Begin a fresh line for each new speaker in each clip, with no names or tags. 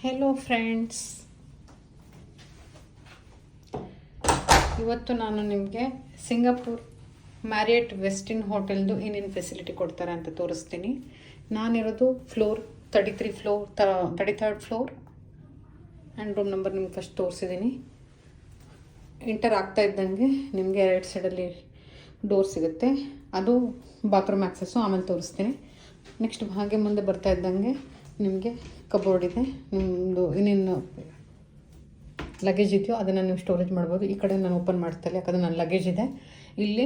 Hello friends, ಇವತ್ತು ನಾನು ನಿಮಗೆ ಸಿಂಗಾಪುರ್ ಮ್ಯಾರಿಯಟ್ ವೆಸ್ಟಿನ್ ಹೋಟೆಲ್ದು ಏನೇನು ಫೆಸಿಲಿಟಿ ಕೊಡ್ತಾರೆ ಅಂತ ತೋರಿಸ್ತೀನಿ. ನಾನಿರೋದು floor 33rd floor and room number ನಿಮ್ಗೆ ಫಸ್ಟ್ ತೋರಿಸಿದ್ದೀನಿ. ಎಂಟರ್ ಆಗ್ತಾ ಇದ್ದಂಗೆ ನಿಮಗೆ ರೈಟ್ ಸೈಡಲ್ಲಿ ಡೋರ್ ಸಿಗುತ್ತೆ, ಅದು ಬಾತ್ರೂಮ್ ಆ್ಯಕ್ಸಸ್ಸು, ಆಮೇಲೆ ತೋರಿಸ್ತೀನಿ. ನೆಕ್ಸ್ಟ್ ಹಾಗೆ ಮುಂದೆ ಬರ್ತಾ ಇದ್ದಂಗೆ ನಿಮಗೆ ಕಬೋರ್ಡ್ ಇದೆ. ನಿಮ್ಮದು ಇನ್ನೇನು ಲಗೇಜ್ ಇದೆಯೋ ಅದನ್ನು ನೀವು ಸ್ಟೋರೇಜ್ ಮಾಡ್ಬೋದು. ಈ ಕಡೆ ನಾನು ಓಪನ್ ಮಾಡ್ತಾಯಿಲ್ಲ, ಯಾಕಂದರೆ ನನ್ನ ಲಗೇಜ್ ಇದೆ. ಇಲ್ಲಿ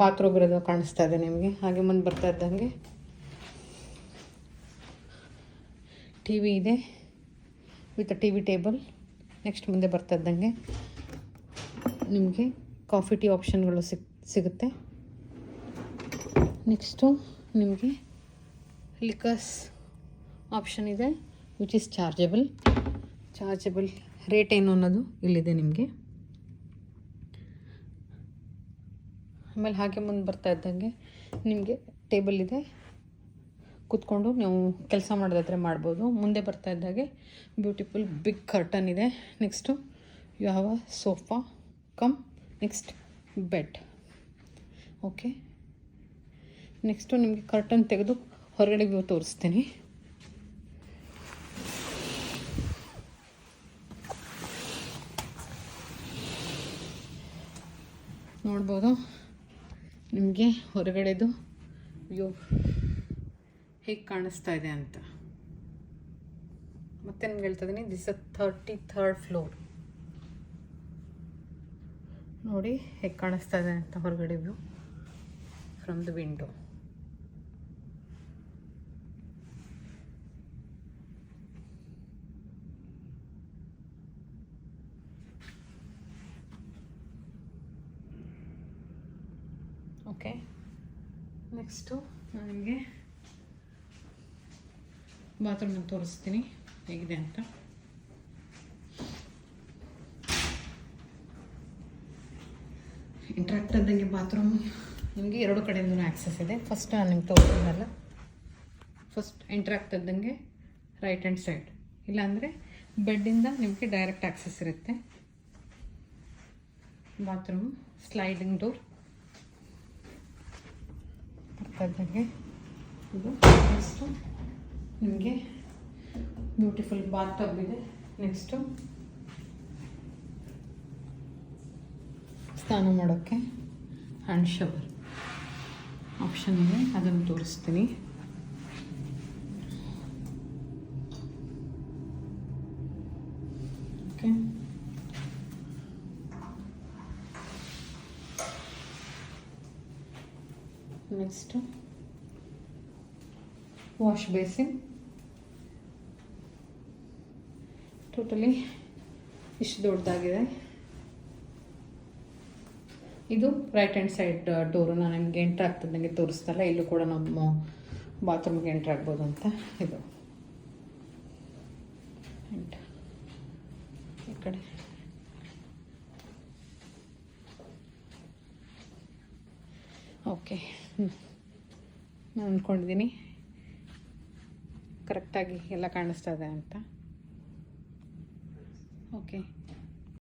ಬಾತ್ರೂಮ್ ಇರೋದು ಕಾಣಿಸ್ತಾ ಇದೆ ನಿಮಗೆ. ಹಾಗೆ ಮುಂದೆ ಬರ್ತಾ ಇದ್ದಂಗೆ ಟಿ ವಿ ಇದೆ with T V table. Next ಮುಂದೆ ಬರ್ತಾ ಇದ್ದಂಗೆ ನಿಮಗೆ ಕಾಫಿ ಟೀ ಆಪ್ಷನ್ಗಳು ಸಿಗುತ್ತೆ. ನೆಕ್ಸ್ಟು ನಿಮಗೆ ಲಿಕರ್ಸ್ ಆಪ್ಷನ್ ಇದೆ, ವಿಚ್ ಈಸ್ ಚಾರ್ಜಬಲ್ ರೇಟ್ ಏನು ಅನ್ನೋದು ಇಲ್ಲಿದೆ ನಿಮಗೆ. ಆಮೇಲೆ ಹಾಗೆ ಮುಂದೆ ಬರ್ತಾ ಇದ್ದಂಗೆ ನಿಮಗೆ ಟೇಬಲ್ ಇದೆ, ಕೂತ್ಕೊಂಡು ನೀವು ಕೆಲಸ ಮಾಡೋದಾದರೆ ಮಾಡ್ಬೋದು. ಮುಂದೆ ಬರ್ತಾ ಇದ್ದಾಗೆ ಬ್ಯೂಟಿಫುಲ್ ಬಿಗ್ ಕರ್ಟನ್ ಇದೆ. ನೆಕ್ಸ್ಟು ಯಾವ sofa cum next bed. Okay, next ನಿಮಗೆ ಕರ್ಟನ್ ತೆಗೆದು ಹೊರಗಡೆ ವ್ಯೂ ತೋರಿಸ್ತೀನಿ. ನೋಡ್ಬೋದು ನಿಮಗೆ ಹೊರಗಡೆದು ವ್ಯೂ ಹೇಗೆ ಕಾಣಿಸ್ತಾ ಇದೆ ಅಂತ. ಮತ್ತೆ ನಿಮ್ಗೆ ಹೇಳ್ತಾ ಇದ್ದೀನಿ, ದಿಸ್ 33rd ಫ್ಲೋರ್. ನೋಡಿ ಹೇಗೆ ಕಾಣಿಸ್ತಾ ಇದೆ ಅಂತ ಹೊರಗಡೆ view from the window. Okay, next ನಾನು ನಿಮಗೆ ಬಾತ್ರೂಮ್ ತೋರಿಸ್ತೀನಿ ಹೇಗಿದೆ ಅಂತ. ಇಂಟ್ರಾಕ್ಟ್ ಆದಂಗೆ ಬಾತ್ರೂಮ್ ನಿಮಗೆ ಎರಡು ಕಡೆಯಿಂದೂ ಆ್ಯಕ್ಸಸ್ ಇದೆ. ಫಸ್ಟ್ ನಾನು ನಿಮ್ಗೆ ತೋರಿಸಿದ್ನಲ್ಲ, ಫಸ್ಟ್ ಇಂಟ್ರಾಕ್ಟ್ ಆದಂಗೆ ರೈಟ್ ಹ್ಯಾಂಡ್ ಸೈಡ್, ಇಲ್ಲಾಂದರೆ ಬೆಡ್ಡಿಂದ ನಿಮಗೆ ಡೈರೆಕ್ಟ್ ಆ್ಯಕ್ಸಸ್ ಇರುತ್ತೆ. ಬಾತ್ರೂಮ್ ಸ್ಲೈಡಿಂಗ್ ಡೋರ್ ಬರ್ತಾಯಿದ್ದಂಗೆ ಇದು. ನೆಕ್ಸ್ಟು ನಿಮಗೆ ಬ್ಯೂಟಿಫುಲ್ ಬಾತ್ ಟಬ್ ಇದೆ. ನೆಕ್ಸ್ಟು ಸ್ನಾನ ಮಾಡೋಕ್ಕೆ ಹ್ಯಾಂಡ್ ಶವರ್ ಆಪ್ಷನ್ ಇದೆ, ಅದನ್ನು ತೋರಿಸ್ತೀನಿ. Okay, next wash basin. Totally ಇಷ್ಟು ದೊಡ್ಡದಾಗಿದೆ. ಇದು ರೈಟ್ ಹ್ಯಾಂಡ್ ಸೈಡ್ ಡೋರು. ನಾನು ನಿಮಗೆ ಎಂಟ್ರ್ ಆಗ್ತದಂಗೆ ತೋರಿಸ್ತಲ್ಲ, ಇಲ್ಲೂ ಕೂಡ ನಮ್ಮ ಬಾತ್ರೂಮ್ಗೆ ಎಂಟ್ರ್ ಆಗ್ಬೋದು ಅಂತ. ಇದು ಈ ಕಡೆ ಓಕೆ, ನಾನು ಅಂದ್ಕೊಂಡಿದ್ದೀನಿ ಕರೆಕ್ಟಾಗಿ ಎಲ್ಲ ಕಾಣಿಸ್ತಾ ಇದೆ ಅಂತ. ಓಕೆ.